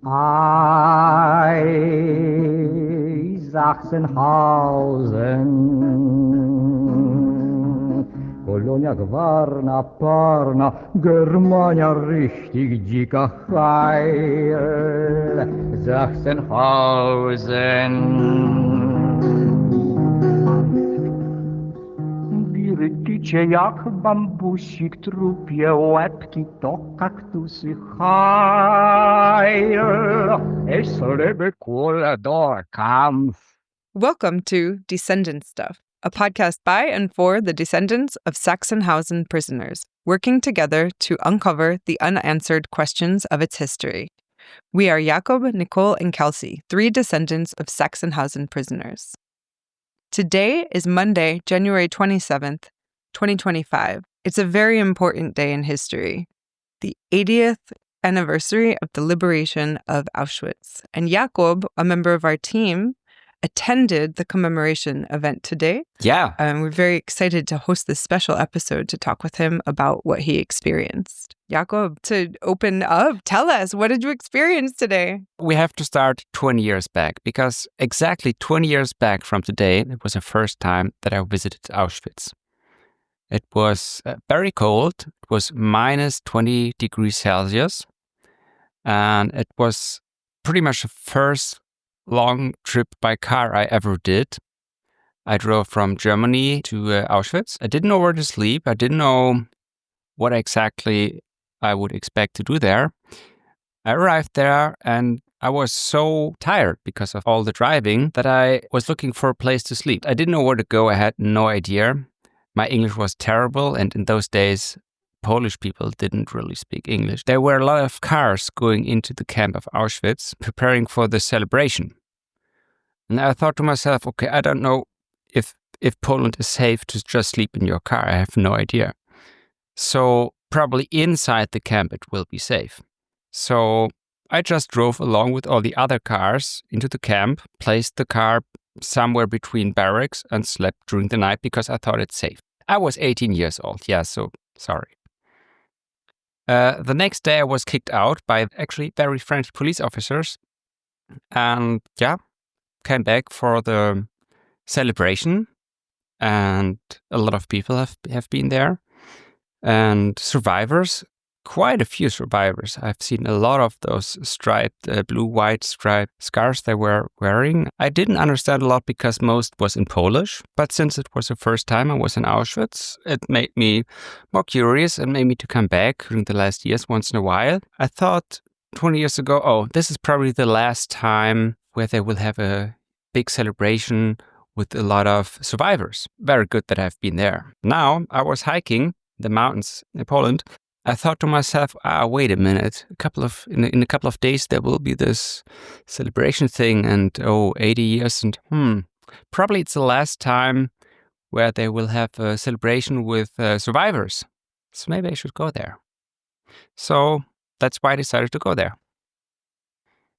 Hi, Sachsenhausen, Kolonia Gwarna, Parna, Germania richtig dicker Heil, Sachsenhausen. Birdycie jak bambusik, trupie łebki to kaktusy heil. Es lebe kule door Kampf. Welcome to Descendant Stuff, a podcast by and for the descendants of Sachsenhausen prisoners, working together to uncover the unanswered questions of its history. We are Jakob, Nicole, and Kelsey, three descendants of Sachsenhausen prisoners. Today is Monday, January 27th, 2025. It's a very important day in history, the 80th anniversary of the liberation of Auschwitz. And Jakob, a member of our team, attended the Commemoration event today. Yeah. We're very excited to host this special episode to talk with him about what he experienced. Jakob, to open up, tell us, what did you experience today? We have to start 20 years back because exactly 20 years back from today, it was the first time that I visited Auschwitz. It was very cold. It was minus 20 degrees Celsius. And it was pretty much the first long trip by car I ever did. I drove from Germany to Auschwitz. I didn't know where to sleep. I didn't know what exactly I would expect to do there. I arrived there and I was so tired because of all the driving that I was looking for a place to sleep. I didn't know where to go. I had no idea. My English was terrible, and in those days, Polish people didn't really speak English. There were a lot of cars going into the camp of Auschwitz, preparing for the celebration. And I thought to myself, okay, I don't know if Poland is safe to just sleep in your car. I have no idea. So probably inside the camp it will be safe. So I just drove along with all the other cars into the camp, placed the car somewhere between barracks and slept during the night because I thought it's safe. I was 18 years old, yeah, so sorry. The next day I was kicked out by actually very friendly police officers and came back for the celebration, and a lot of people have been there. And survivors, quite a few survivors. I've seen a lot of those striped, blue-white striped scarves they were wearing. I didn't understand a lot because most was in Polish, but since it was the first time I was in Auschwitz, it made me more curious and made me to come back during the last years once in a while. I thought 20 years ago, oh, this is probably the last time where they will have a big celebration with a lot of survivors. Very good that I've been there. Now, I was hiking the mountains in Poland. I thought to myself, wait a minute, in a couple of days there will be this celebration thing, and 80 years, and probably it's the last time where they will have a celebration with survivors. So maybe I should go there. So that's why I decided to go there.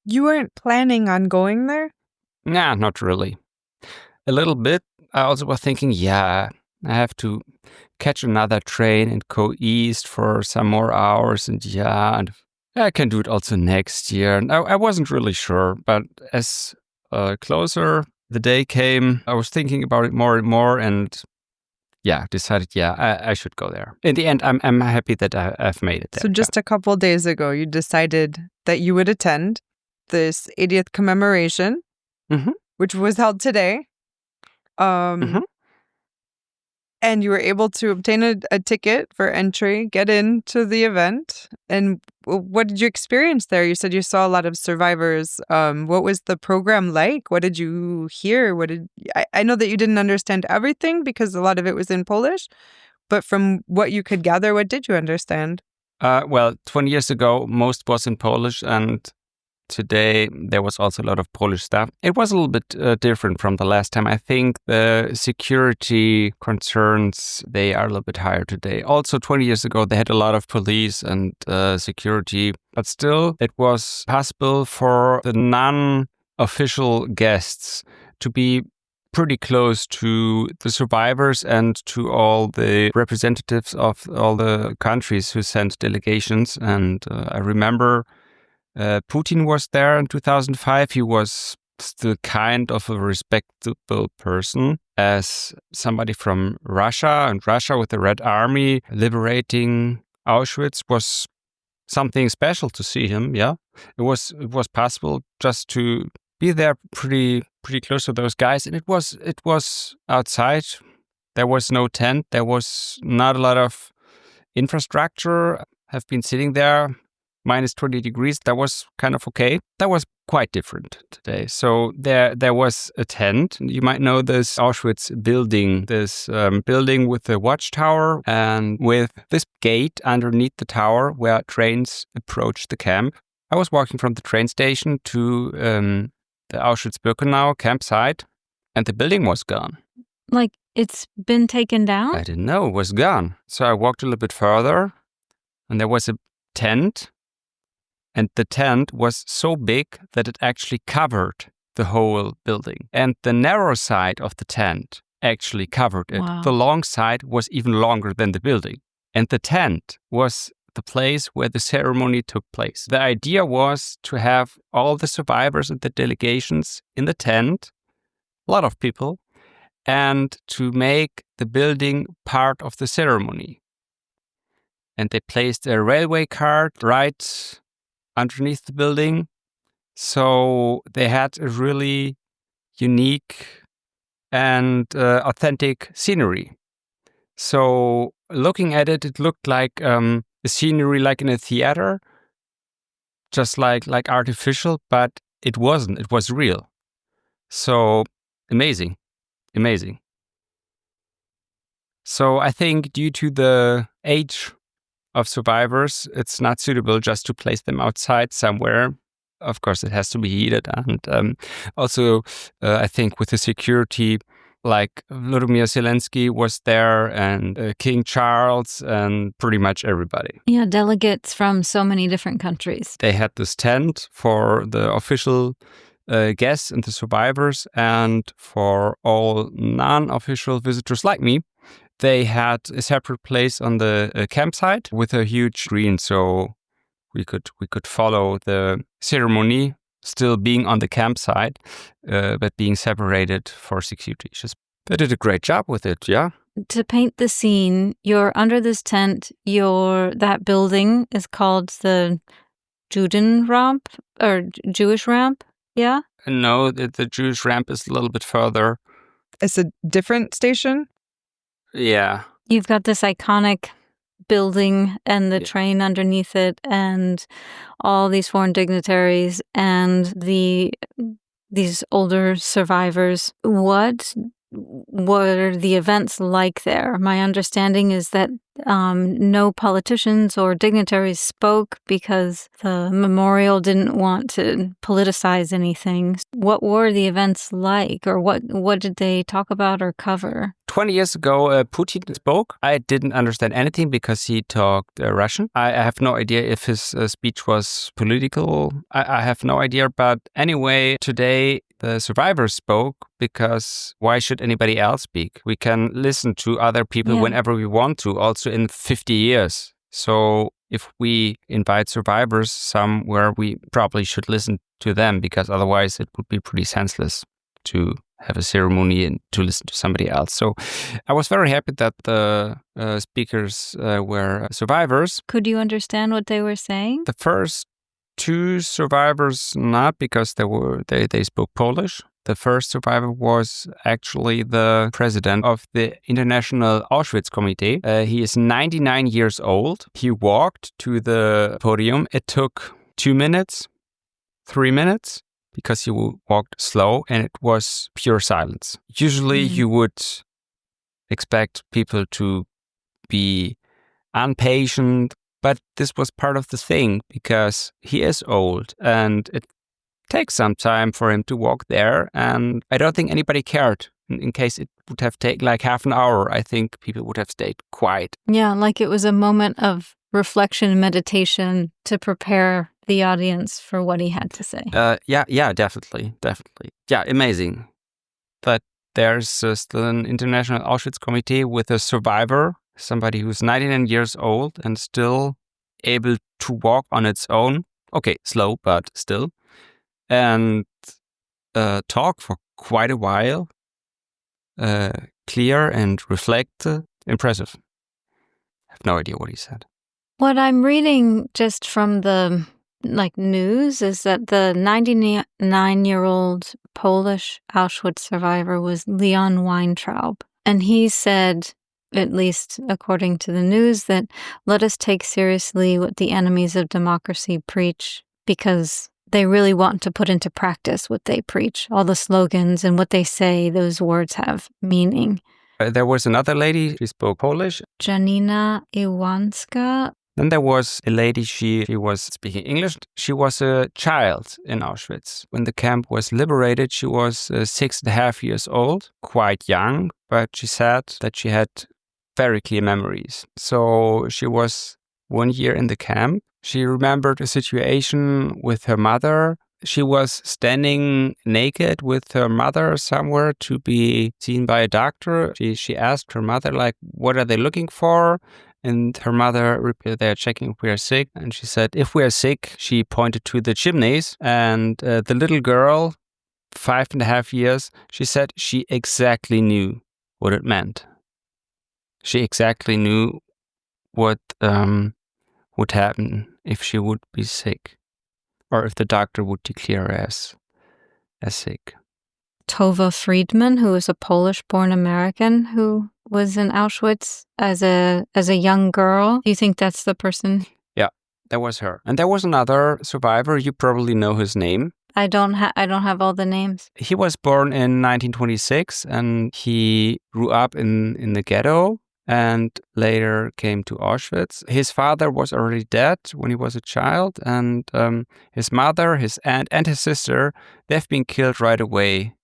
You weren't planning on going there? Nah, not really. A little bit. I also was thinking, I have to catch another train and go east for some more hours, and I can do it also next year. And I wasn't really sure, but as closer the day came, I was thinking about it more and more, and decided, I should go there. In the end, I'm happy that I've made it there. So just a couple of days ago, you decided that you would attend this 80th commemoration, which was held today. And you were able to obtain a ticket for entry, get into the event. And what did you experience there? You said you saw a lot of survivors. What was the program like? What did you hear? I know that you didn't understand everything because a lot of it was in Polish, but from what you could gather, what did you understand? 20 years ago, most was in Polish, and today there was also a lot of Polish stuff. It was a little bit different from the last time. I think the security concerns, they are a little bit higher today. Also 20 years ago they had a lot of police and security, but still it was possible for the non-official guests to be pretty close to the survivors and to all the representatives of all the countries who sent delegations. And I remember Putin was there in 2005. He was still kind of a respectable person as somebody from Russia, and Russia with the Red Army liberating Auschwitz was something special to see him. Yeah, it was possible just to be there pretty close to those guys, and it was outside. There was no tent. There was not a lot of infrastructure. Have been sitting there minus 20 degrees. That was kind of okay. That was quite different today. So there was a tent. You might know this Auschwitz building, this building with the watchtower and with this gate underneath the tower where trains approach the camp. I was walking from the train station to the Auschwitz-Birkenau campsite, and the building was gone. Like it's been taken down? I didn't know it was gone. So I walked a little bit further, and there was a tent. And the tent was so big that it actually covered the whole building. And the narrow side of the tent actually covered it. Wow. The long side was even longer than the building. And the tent was the place where the ceremony took place. The idea was to have all the survivors and the delegations in the tent, a lot of people, and to make the building part of the ceremony. And they placed a railway cart right underneath the building. So they had a really unique and authentic scenery. So looking at it, it looked like a scenery like in a theater, just like artificial, but it wasn't. It was real. So amazing. So I think due to the age of survivors, it's not suitable just to place them outside somewhere. Of course, it has to be heated. And also, I think with the security, like Volodymyr Zelensky was there, and King Charles, and pretty much everybody. Yeah, delegates from so many different countries. They had this tent for the official guests and the survivors, and for all non-official visitors like me, they had a separate place on the campsite with a huge screen, so we could follow the ceremony, still being on the campsite, but being separated for security issues. They did a great job with it, yeah. To paint the scene, you're under this tent. That building is called the Juden ramp or Jewish ramp, yeah. No, the Jewish ramp is a little bit further. It's a different station? Yeah. You've got this iconic building and the train underneath it and all these foreign dignitaries and these older survivors. What were the events like there? My understanding is that no politicians or dignitaries spoke because the memorial didn't want to politicize anything. What were the events like, or what did they talk about or cover? 20 years ago, Putin spoke. I didn't understand anything because he talked Russian. I have no idea if his speech was political. I have no idea. But anyway, today the survivors spoke, because why should anybody else speak? We can listen to other people whenever we want to, also in 50 years. So if we invite survivors somewhere, we probably should listen to them, because otherwise it would be pretty senseless to have a ceremony and to listen to somebody else. So I was very happy that the speakers were survivors. Could you understand what they were saying? The first two survivors, not, because they spoke Polish. The first survivor was actually the president of the International Auschwitz Committee. He is 99 years old. He walked to the podium. It took 2 minutes, 3 minutes, because he walked slow, and it was pure silence. Usually you would expect people to be impatient, but this was part of the thing, because he is old and it takes some time for him to walk there. And I don't think anybody cared. In case it would have taken like half an hour, I think people would have stayed quiet. Yeah, like it was a moment of reflection and meditation to prepare the audience for what he had to say. Yeah, definitely. Yeah, amazing. But there's still an International Auschwitz Committee with a survivor, somebody who's 99 years old and still able to walk on its own. Okay, slow, but still. And talk for quite a while. Clear and reflect. Impressive. I have no idea what he said. What I'm reading just from the news is that the 99-year-old Polish Auschwitz survivor was Leon Weintraub. And he said, at least according to the news, that let us take seriously what the enemies of democracy preach, because they really want to put into practice what they preach. All the slogans and what they say, those words have meaning. There was another lady, she spoke Polish. Janina Iwanska. Then there was a lady, she was speaking English. She was a child in Auschwitz. When the camp was liberated, she was 6.5 years old, quite young, but she said that she had very clear memories. So she was 1 year in the camp. She remembered a situation with her mother. She was standing naked with her mother somewhere to be seen by a doctor. She asked her mother, like, what are they looking for? And her mother replied, they're checking if we are sick. And she said, if we are sick, she pointed to the chimneys. And the little girl, 5.5 years, she said she exactly knew what it meant. She exactly knew what would happen if she would be sick, or if the doctor would declare her as sick. Tova Friedman, who was a Polish-born American who was in Auschwitz as a young girl. Do you think that's the person? Yeah, that was her. And there was another survivor. You probably know his name. I don't have all the names. He was born in 1926 and he grew up in the ghetto and later came to Auschwitz. His father was already dead when he was a child, and his mother, his aunt, and his sister, they've been killed right away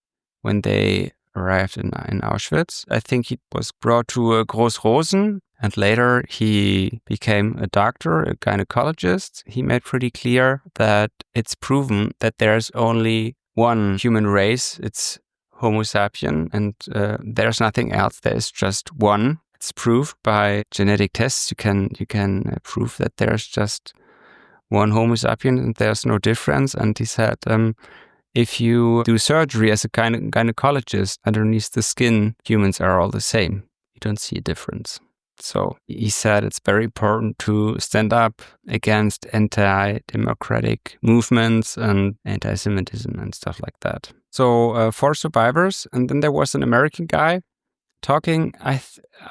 when they arrived in Auschwitz. I think he was brought to Groß-Rosen, and later he became a doctor, a gynecologist. He made pretty clear that it's proven that there's only one human race. It's Homo sapien, and there's nothing else. There's just one. It's proved by genetic tests. You can prove that there's just one Homo sapien and there's no difference. And he said, if you do surgery as a gynecologist underneath the skin, humans are all the same. You don't see a difference. So he said it's very important to stand up against anti-democratic movements and anti-Semitism and stuff like that. So 4 survivors, and then there was an American guy talking.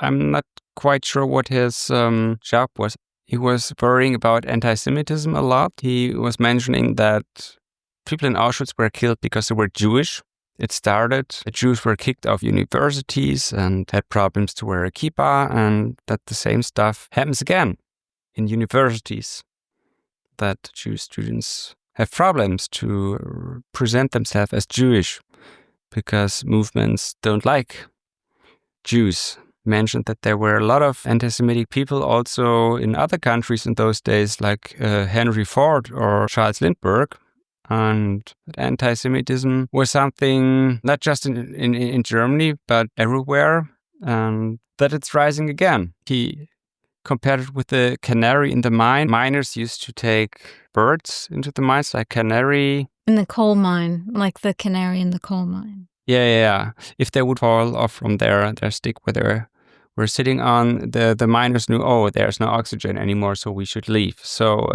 I'm not quite sure what his job was. He was worrying about anti-Semitism a lot. He was mentioning that people in Auschwitz were killed because they were Jewish. It started, the Jews were kicked off universities and had problems to wear a kippah, and that the same stuff happens again in universities, that Jewish students have problems to present themselves as Jewish because movements don't like Jews. Mentioned that there were a lot of anti-Semitic people also in other countries in those days, like Henry Ford or Charles Lindbergh. And anti-Semitism was something not just in Germany, but everywhere, and that it's rising again. He compared it with the canary in the mine. Miners used to take birds into the mines, like canary. In the coal mine, like the canary in the coal mine. Yeah. If they would fall off from their stick where they were sitting on, the miners knew, oh, there's no oxygen anymore, so we should leave. So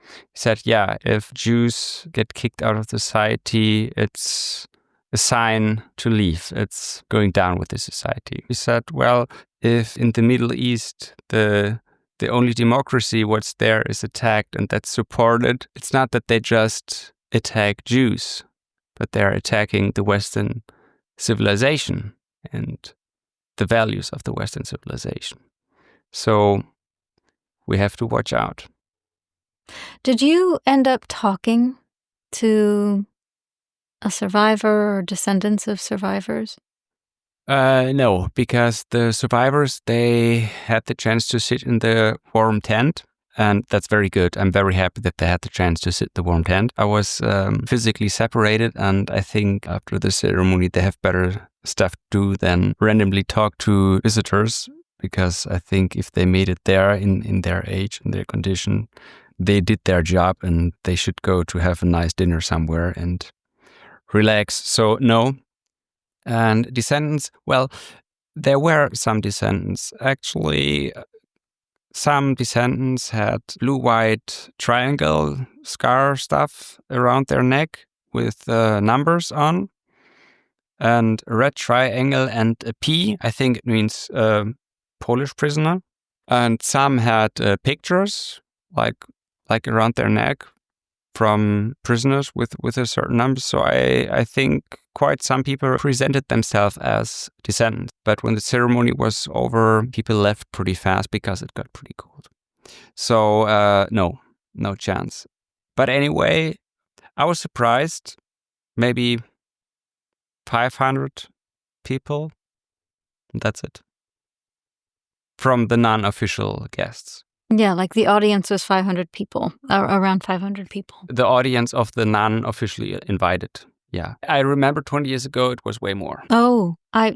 he said, yeah, if Jews get kicked out of society, it's a sign to leave. It's going down with the society. He said, well, if in the Middle East the only democracy what's there is attacked and that's supported, it's not that they just attack Jews, but they're attacking the Western civilization and the values of the Western civilization. So we have to watch out. Did you end up talking to a survivor or descendants of survivors? No, because the survivors, they had the chance to sit in the warm tent, and that's very good. I'm very happy that they had the chance to sit in the warm tent. I was physically separated, and I think after the ceremony, they have better stuff to do than randomly talk to visitors, because I think if they made it there in their age and their condition, they did their job and they should go to have a nice dinner somewhere and relax. So no. And descendants, well, there were some descendants. Actually, some descendants had blue-white triangle scar stuff around their neck with numbers on, and a red triangle and a P. I think it means Polish prisoner. And some had pictures like around their neck from prisoners with a certain number. So I think quite some people presented themselves as descendants. But when the ceremony was over, people left pretty fast because it got pretty cold. So no chance. But anyway, I was surprised. Maybe 500 people. That's it. From the non-official guests. Yeah, like the audience was 500 people, around 500 people. The audience of the non-officially invited. Yeah. I remember 20 years ago, it was way more. Oh, I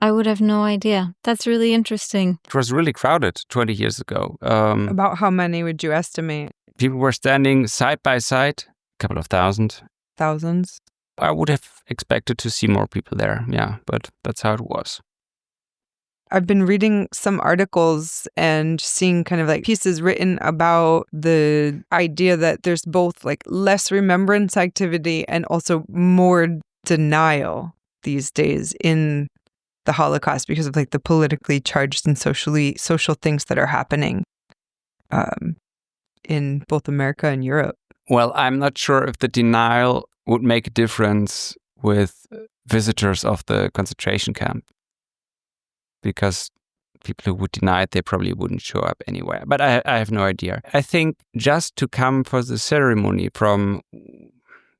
would have no idea. That's really interesting. It was really crowded 20 years ago. About how many would you estimate? People were standing side by side, a couple of thousand. Thousands? I would have expected to see more people there, yeah, but that's how it was. I've been reading some articles and seeing kind of like pieces written about the idea that there's both like less remembrance activity and also more denial these days in the Holocaust because of like the politically charged and social things that are happening in both America and Europe. Well, I'm not sure if the denial would make a difference with visitors of the concentration camp. Because people who would deny it, they probably wouldn't show up anywhere. But I have no idea. I think just to come for the ceremony from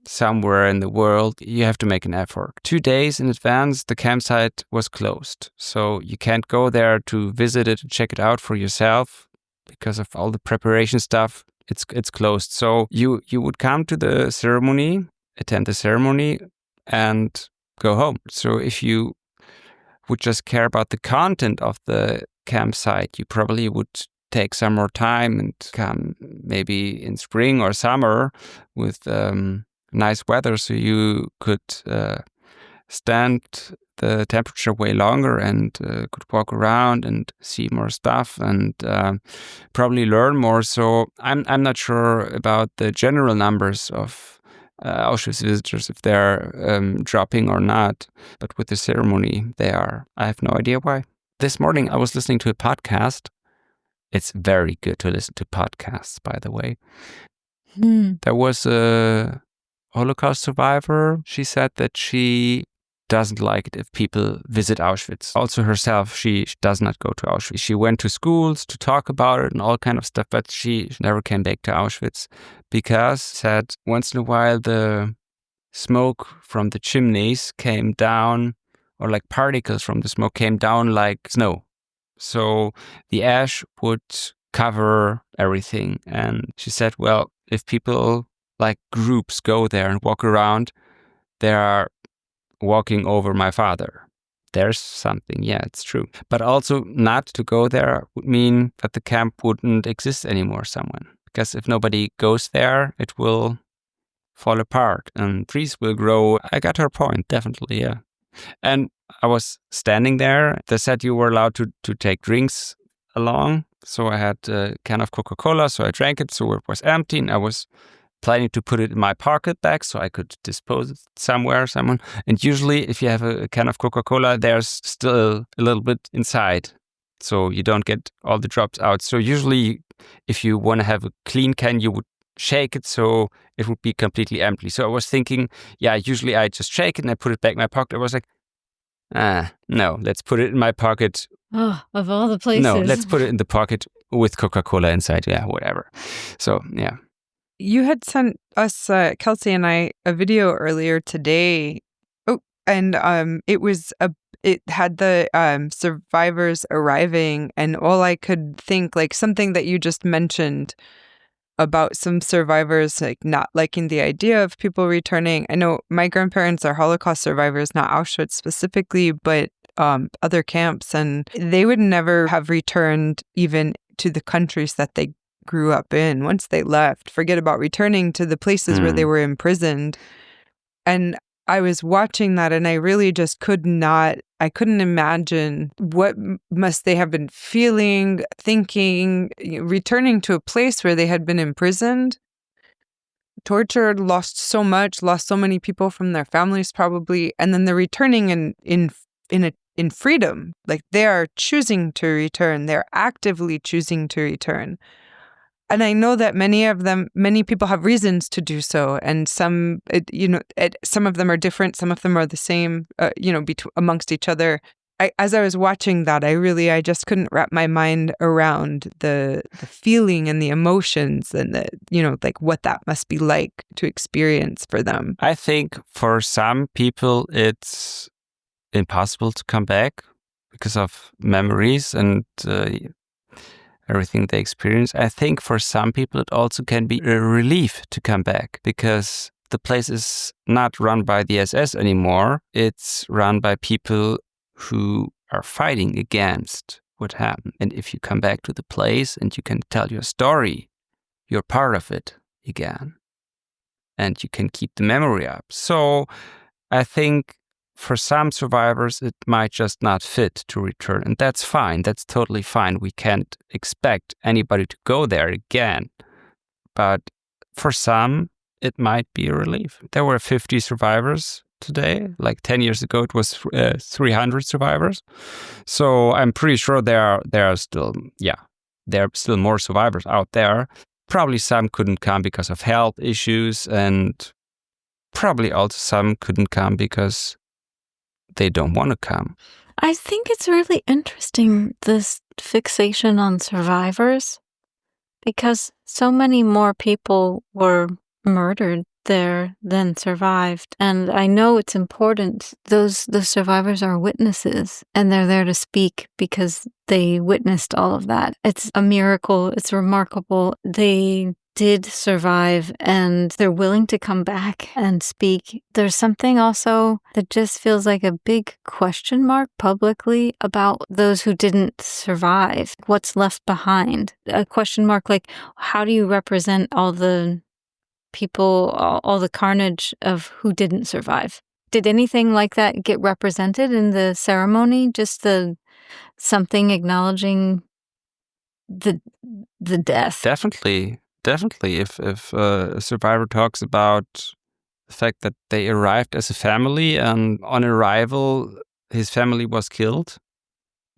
somewhere in the world, you have to make an effort. 2 days in advance, the campsite was closed. So you can't go there to visit it and check it out for yourself because of all the preparation stuff. It's closed. So you would come to the ceremony, attend the ceremony, and go home. So if you would just care about the content of the campsite, you probably would take some more time and come maybe in spring or summer with nice weather so you could stand the temperature way longer and could walk around and see more stuff and probably learn more. So I'm not sure about the general numbers of Auschwitz visitors, if they're dropping or not. But with the ceremony, they are. I have no idea why. This morning, I was listening to a podcast. It's very good to listen to podcasts, by the way. There was a Holocaust survivor. She said that she doesn't like it if people visit Auschwitz. Also herself, she does not go to Auschwitz. She went to schools to talk about it and all kind of stuff, but she never came back to Auschwitz because, said, once in a while the smoke from the chimneys came down, or like particles from the smoke came down like snow. So the ash would cover everything. And she said, well, if people like groups go there and walk around, they are walking over my father. There's something, yeah, it's true. But also not to go there would mean that the camp wouldn't exist anymore somewhere. Because if nobody goes there, it will fall apart and trees will grow. I got her point, definitely, yeah. And I was standing there. They said you were allowed to take drinks along. So I had a can of Coca-Cola, so I drank it, so it was empty, and I was planning to put it in my pocket bag so I could dispose it somewhere. And usually if you have a can of Coca-Cola, there's still a little bit inside, so you don't get all the drops out. So usually if you want to have a clean can, you would shake it so it would be completely empty. So I was thinking, yeah, usually I just shake it and I put it back in my pocket. I was like, no, let's put it in my pocket. Oh, of all the places. No, let's put it in the pocket with Coca-Cola inside. Yeah, whatever. So, yeah. You had sent us, Kelsey and I, a video earlier today. Oh, and it had the survivors arriving, and all I could think, like something that you just mentioned about some survivors like not liking the idea of people returning. I know my grandparents are Holocaust survivors, not Auschwitz specifically, but other camps, and they would never have returned even to the countries that they grew up in once they left. Forget about returning to the places where they were imprisoned. And I was watching that and I really just couldn't imagine what must they have been feeling, thinking, returning to a place where they had been imprisoned, tortured, lost so many people from their families probably, and then they're returning in freedom. Like they are choosing to return. They're actively choosing to return. And I know that many people have reasons to do so, and some of them are different, some of them are the same, amongst each other. As I was watching that, I just couldn't wrap my mind around the feeling and the emotions and what that must be like to experience for them. I think for some people it's impossible to come back because of memories and everything they experience. I think for some people it also can be a relief to come back because the place is not run by the SS anymore. It's run by people who are fighting against what happened. And if you come back to the place and you can tell your story, you're part of it again. And you can keep the memory up. So I think for some survivors, it might just not fit to return. And that's fine. That's totally fine. We can't expect anybody to go there again. But for some, it might be a relief. There were 50 survivors today. Like 10 years ago, it was 300 survivors. So I'm pretty sure there are still more survivors out there. Probably some couldn't come because of health issues, and probably also some couldn't come because they don't want to come. I think it's really interesting, this fixation on survivors, because so many more people were murdered there than survived. And I know it's important. Those survivors are witnesses, and they're there to speak because they witnessed all of that. It's a miracle. It's remarkable. They did survive, and they're willing to come back and speak. There's something also that just feels like a big question mark publicly about those who didn't survive. What's left behind? A question mark like, how do you represent all the people, all the carnage of who didn't survive? Did anything like that get represented in the ceremony? Just something acknowledging the death? Definitely. If a survivor talks about the fact that they arrived as a family and on arrival his family was killed,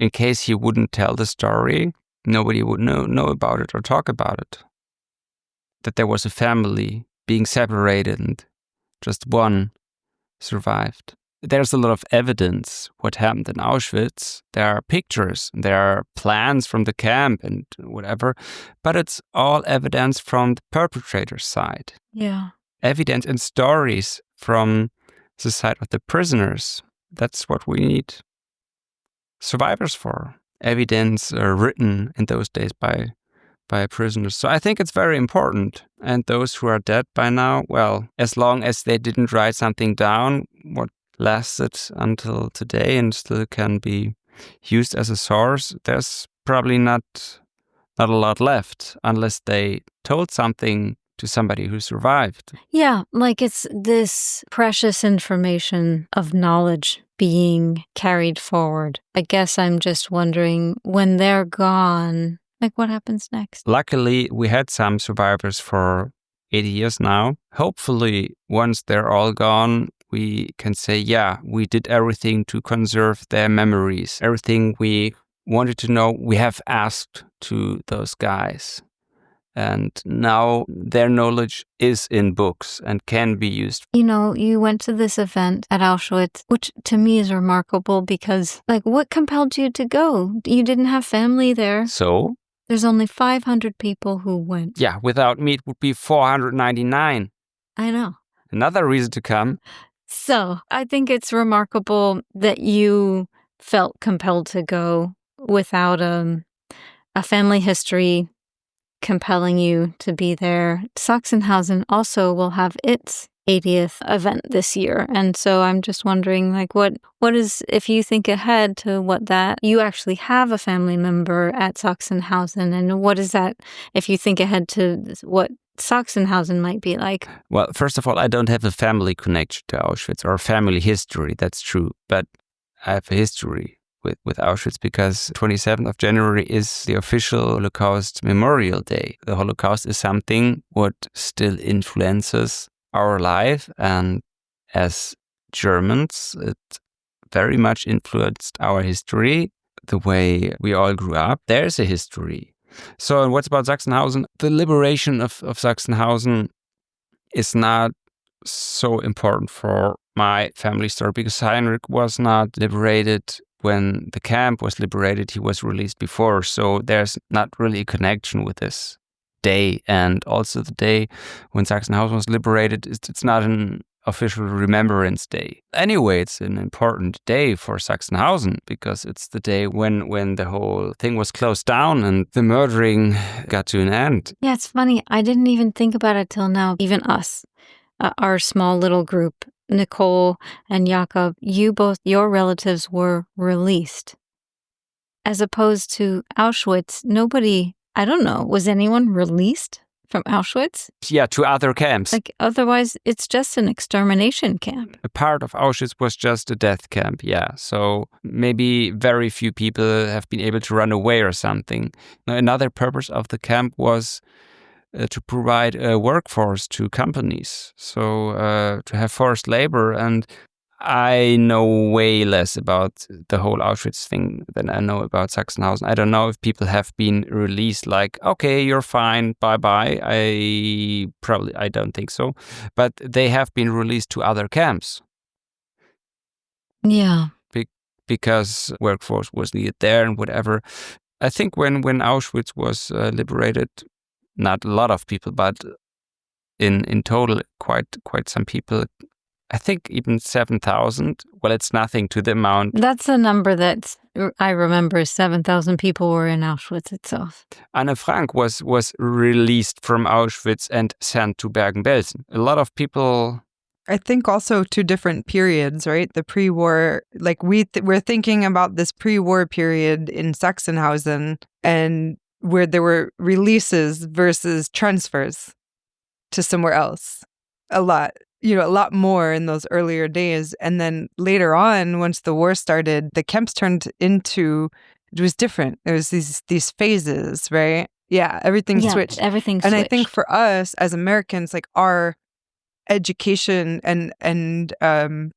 in case he wouldn't tell the story, nobody would know about it or talk about it. That there was a family being separated and just one survived. There's a lot of evidence what happened in Auschwitz. There are pictures, there are plans from the camp and whatever, but it's all evidence from the perpetrator's side. Yeah. Evidence and stories from the side of the prisoners. That's what we need survivors for. Evidence written in those days by prisoners. So I think it's very important. And those who are dead by now, well, as long as they didn't write something down, what lasted until today and still can be used as a source, there's probably not a lot left unless they told something to somebody who survived. Yeah, like it's this precious information of knowledge being carried forward. I guess I'm just wondering, when they're gone, like what happens next? Luckily, we had some survivors for 80 years now. Hopefully, once they're all gone, we can say, yeah, we did everything to conserve their memories. Everything we wanted to know, we have asked to those guys. And now their knowledge is in books and can be used. You know, you went to this event at Auschwitz, which to me is remarkable because, like, what compelled you to go? You didn't have family there. So? There's only 500 people who went. Yeah, without me it would be 499. I know. Another reason to come. So, I think it's remarkable that you felt compelled to go without a family history compelling you to be there. Sachsenhausen also will have its 80th event this year. And so I'm just wondering, like, what is, if you think ahead to what that, you actually have a family member at Sachsenhausen, and what is that, if you think ahead to what Sachsenhausen might be like? Well, first of all, I don't have a family connection to Auschwitz or a family history, that's true. But I have a history with Auschwitz because 27th of January is the official Holocaust Memorial Day. The Holocaust is something what still influences our life, and as Germans, it very much influenced our history, the way we all grew up. There's a history. So what's about Sachsenhausen? The liberation of Sachsenhausen is not so important for my family story because Heinrich was not liberated when the camp was liberated. He was released before, so there's not really a connection with this day. And also the day when Sachsenhausen was liberated, it's not an official remembrance day. Anyway, it's an important day for Sachsenhausen because it's the day when the whole thing was closed down and the murdering got to an end. Yeah, it's funny. I didn't even think about it till now. Even us, our small little group, Nicole and Jakob, your relatives were released. As opposed to Auschwitz, nobody, I don't know, was anyone released from Auschwitz? Yeah, to other camps. Like, otherwise, it's just an extermination camp. A part of Auschwitz was just a death camp, yeah. So maybe very few people have been able to run away or something. Now, another purpose of the camp was to provide a workforce to companies, so to have forced labor. And I know way less about the whole Auschwitz thing than I know about Sachsenhausen. I don't know if people have been released like, okay, you're fine, bye-bye. I don't think so. But they have been released to other camps. Yeah. Because workforce was needed there and whatever. I think when Auschwitz was liberated, not a lot of people, but in total, quite some people. I think even 7,000. Well, it's nothing to the amount. That's a number that I remember. 7,000 people were in Auschwitz itself. Anne Frank was released from Auschwitz and sent to Bergen-Belsen. A lot of people. I think also two different periods, right? The pre-war, like we're thinking about this pre-war period in Sachsenhausen and where there were releases versus transfers to somewhere else. A lot more in those earlier days. And then later on, once the war started, the camps turned into, it was different. There was these phases, right? Yeah, everything switched. Everything switched. And I think for us as Americans, like our education and the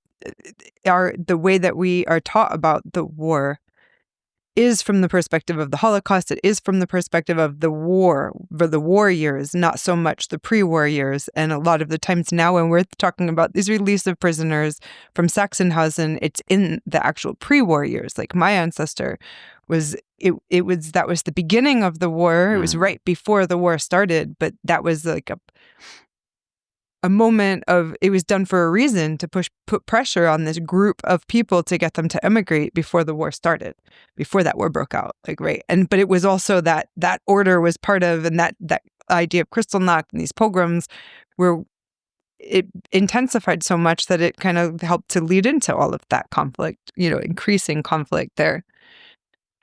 way that we are taught about the war is from the perspective of the Holocaust. It is from the perspective of the war years, not so much the pre-war years. And a lot of the times now when we're talking about these release of prisoners from Sachsenhausen, it's in the actual pre-war years. Like my ancestor that was the beginning of the war. It was right before the war started, but that was like a moment of, it was done for a reason to put pressure on this group of people to get them to emigrate before the war started, before that war broke out, like, right. But it was also that order was part of, and that idea of Kristallnacht and these pogroms where it intensified so much that it kind of helped to lead into all of that conflict, increasing conflict there.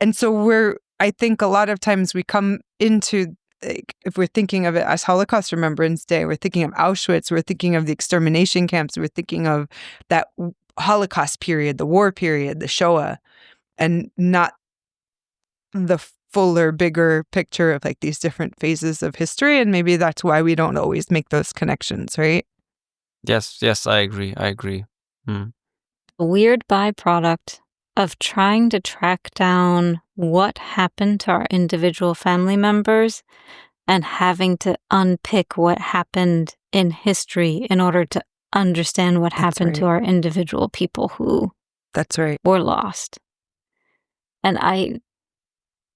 And so I think a lot of times we come into, like, if we're thinking of it as Holocaust Remembrance Day, we're thinking of Auschwitz, we're thinking of the extermination camps, we're thinking of that Holocaust period, the war period, the Shoah, and not the fuller, bigger picture of like these different phases of history. And maybe that's why we don't always make those connections, right? Yes, I agree. A weird byproduct of trying to track down what happened to our individual family members and having to unpick what happened in history in order to understand what happened to our individual people who were lost. And I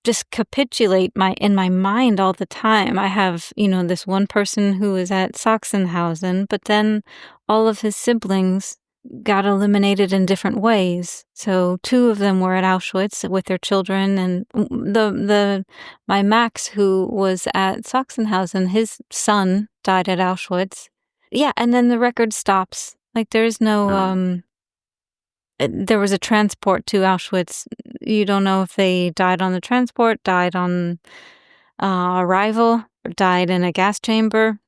just capitulate in my mind all the time. I have, this one person who was at Sachsenhausen, but then all of his siblings got eliminated in different ways. So 2 of them were at Auschwitz with their children, and my Max, who was at Sachsenhausen, his son died at Auschwitz, Yeah, and then the record stops. Like there's no there was a transport to Auschwitz. You don't know if they died on the transport, died on arrival, or died in a gas chamber.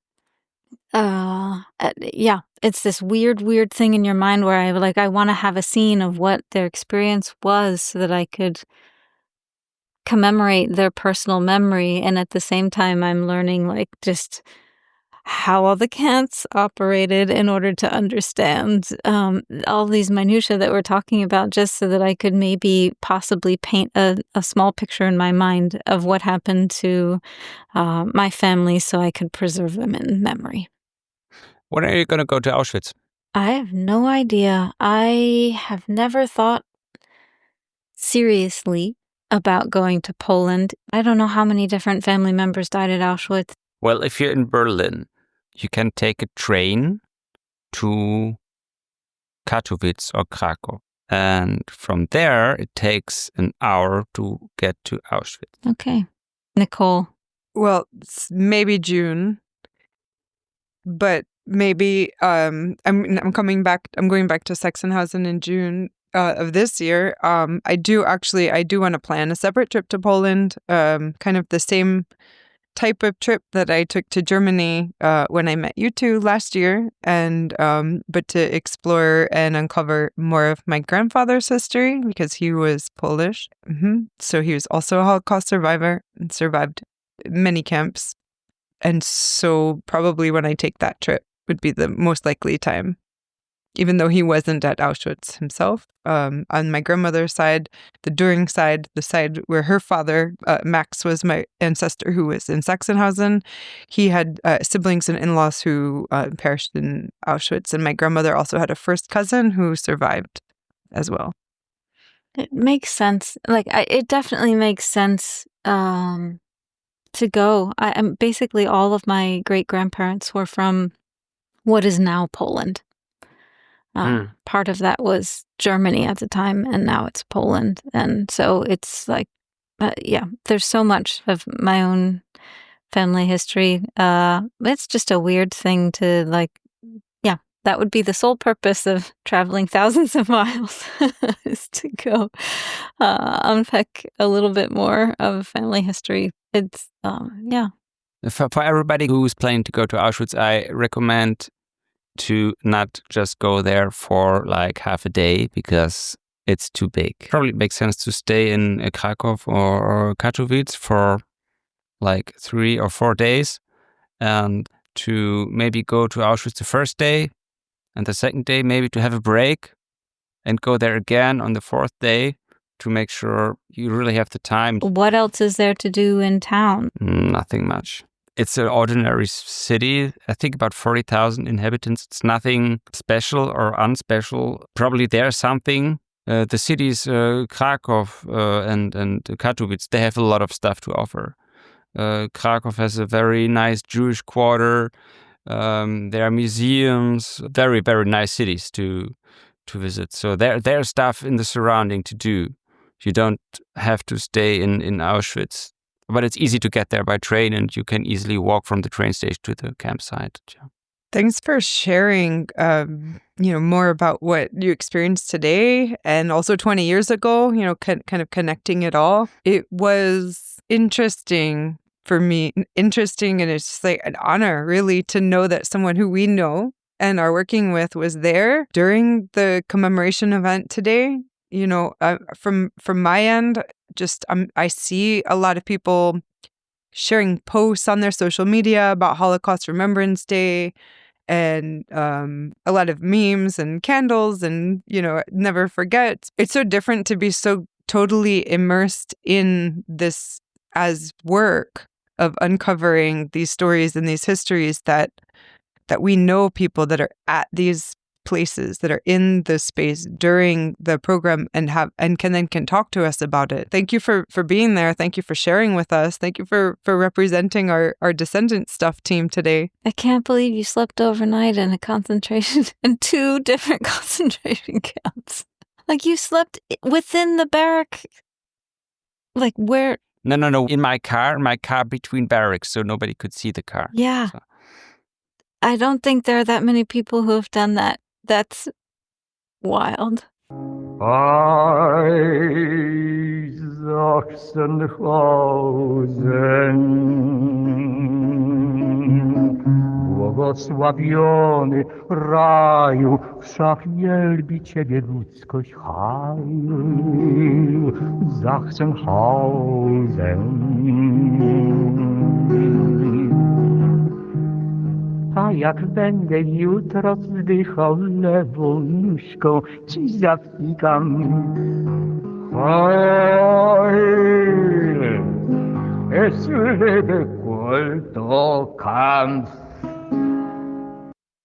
Yeah, it's this weird thing in your mind where I want to have a scene of what their experience was so that I could commemorate their personal memory, and at the same time I'm learning like just how all the camps operated in order to understand all these minutiae that we're talking about, just so that I could maybe possibly paint a small picture in my mind of what happened to my family so I could preserve them in memory. When are you going to go to Auschwitz? I have no idea. I have never thought seriously about going to Poland. I don't know how many different family members died at Auschwitz. Well, if you're in Berlin, you can take a train to Katowice or Krakow. And from there, it takes an hour to get to Auschwitz. Okay. Nicole. Well, maybe June, but maybe I'm going back to Sachsenhausen in June of this year. I do want to plan a separate trip to Poland, kind of the same type of trip that I took to Germany when I met you two last year, and but to explore and uncover more of my grandfather's history, because he was Polish. So he was also a Holocaust survivor and survived many camps. And so probably when I take that trip would be the most likely time, even though he wasn't at Auschwitz himself. On my grandmother's side, the Düring side, the side where her father, Max, was my ancestor who was in Sachsenhausen, he had siblings and in-laws who perished in Auschwitz. And my grandmother also had a first cousin who survived as well. It makes sense. It definitely makes sense to go. I'm basically all of my great-grandparents were from what is now Poland. Part of that was Germany at the time, and now it's Poland. And so it's like, there's so much of my own family history. It's just a weird thing to that would be the sole purpose of traveling thousands of miles is to go unpack a little bit more of family history. It's, For everybody who's planning to go to Auschwitz, I recommend to not just go there for like half a day because it's too big. Probably makes sense to stay in Krakow or Katowice for like 3 or 4 days, and to maybe go to Auschwitz the first day, and the second day maybe to have a break and go there again on the fourth day to make sure you really have the time. What else is there to do in town? Nothing much. It's an ordinary city, I think about 40,000 inhabitants. It's nothing special or unspecial. Probably there's something. The cities, Krakow and Katowice, they have a lot of stuff to offer. Krakow has a very nice Jewish quarter. There are museums, very, very nice cities to visit. So there's stuff in the surrounding to do. You don't have to stay in Auschwitz. But it's easy to get there by train, and you can easily walk from the train station to the campsite. Thanks for sharing, more about what you experienced today and also 20 years ago, kind of connecting it all. It was interesting for me, and it's just like an honor, really, to know that someone who we know and are working with was there during the commemoration event today. From my end, just I see a lot of people sharing posts on their social media about Holocaust Remembrance Day, and a lot of memes and candles, and never forget. It's so different to be so totally immersed in this as work of uncovering these stories and these histories, that we know people that are at these places, that are in the space during the program and can talk to us about it. Thank you for being there. Thank you for sharing with us. Thank you for representing our Descendant stuff team today. I can't believe you slept overnight in in 2 different concentration camps. Like you slept within the barrack. Like where? No. In my car between barracks, so nobody could see the car. Yeah. So. I don't think there are that many people who have done that. That's wild. Sachsenhausen, błogosławiony raju, wszak wielbi Ciebie ludzkość, Heil, Sachsenhausen. A jak będę jutro wzdychał lewą nóżką, ci zawikam. Heil, es lebe Gold, Kampf.